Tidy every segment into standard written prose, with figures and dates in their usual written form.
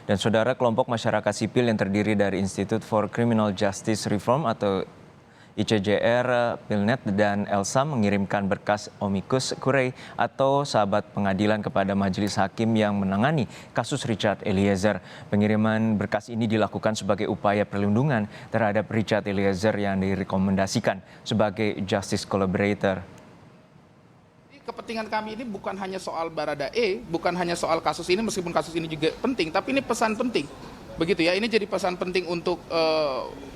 Dan saudara, kelompok masyarakat sipil yang terdiri dari Institute for Criminal Justice Reform atau ICJR, Pilnet, dan Elsa mengirimkan berkas amicus curiae atau sahabat pengadilan kepada majelis hakim yang menangani kasus Richard Eliezer. Pengiriman berkas ini dilakukan sebagai upaya perlindungan terhadap Richard Eliezer yang direkomendasikan sebagai justice collaborator. Kepentingan kami ini bukan hanya soal Baradae, bukan hanya soal kasus ini, meskipun kasus ini juga penting, tapi ini pesan penting. Begitu ya, ini jadi pesan penting untuk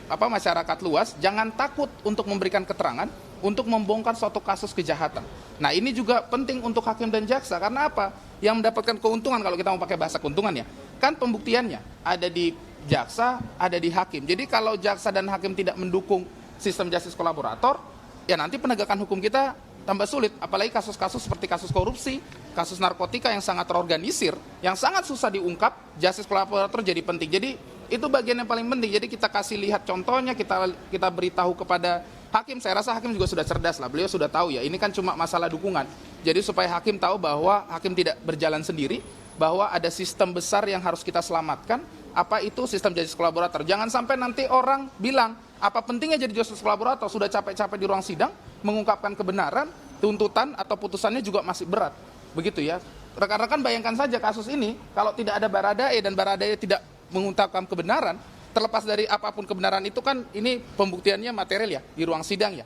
masyarakat luas, jangan takut untuk memberikan keterangan, untuk membongkar suatu kasus kejahatan. Nah, ini juga penting untuk hakim dan jaksa, karena apa? Yang mendapatkan keuntungan, kalau kita mau pakai bahasa keuntungan ya, kan pembuktiannya ada di jaksa, ada di hakim. Jadi kalau jaksa dan hakim tidak mendukung sistem justice kolaborator, ya nanti penegakan hukum kita tambah sulit, apalagi kasus-kasus seperti kasus korupsi, kasus narkotika yang sangat terorganisir, yang sangat susah diungkap, justice kolaborator jadi penting. Jadi itu bagian yang paling penting. Jadi kita kasih lihat contohnya, kita beritahu kepada hakim. Saya rasa hakim juga sudah cerdas lah, beliau sudah tahu ya, ini kan cuma masalah dukungan. Jadi supaya hakim tahu bahwa hakim tidak berjalan sendiri, bahwa ada sistem besar yang harus kita selamatkan. Apa itu sistem justice kolaborator? Jangan sampai nanti orang bilang, apa pentingnya jadi justice kolaborator? Sudah capek-capek di ruang sidang mengungkapkan kebenaran, tuntutan atau putusannya juga masih berat. Begitu ya. Rekan-rekan bayangkan saja kasus ini, kalau tidak ada Baradae dan Baradae tidak mengungkapkan kebenaran, terlepas dari apapun kebenaran itu kan ini pembuktiannya material ya, di ruang sidang ya.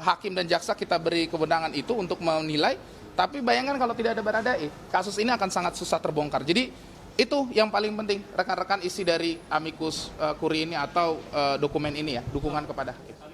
Hakim dan jaksa kita beri kewenangan itu untuk menilai, tapi bayangkan kalau tidak ada Baradae, kasus ini akan sangat susah terbongkar. Jadi itu yang paling penting, rekan-rekan isi dari amicus curiae ini atau dokumen ini ya, dukungan kepada hakim.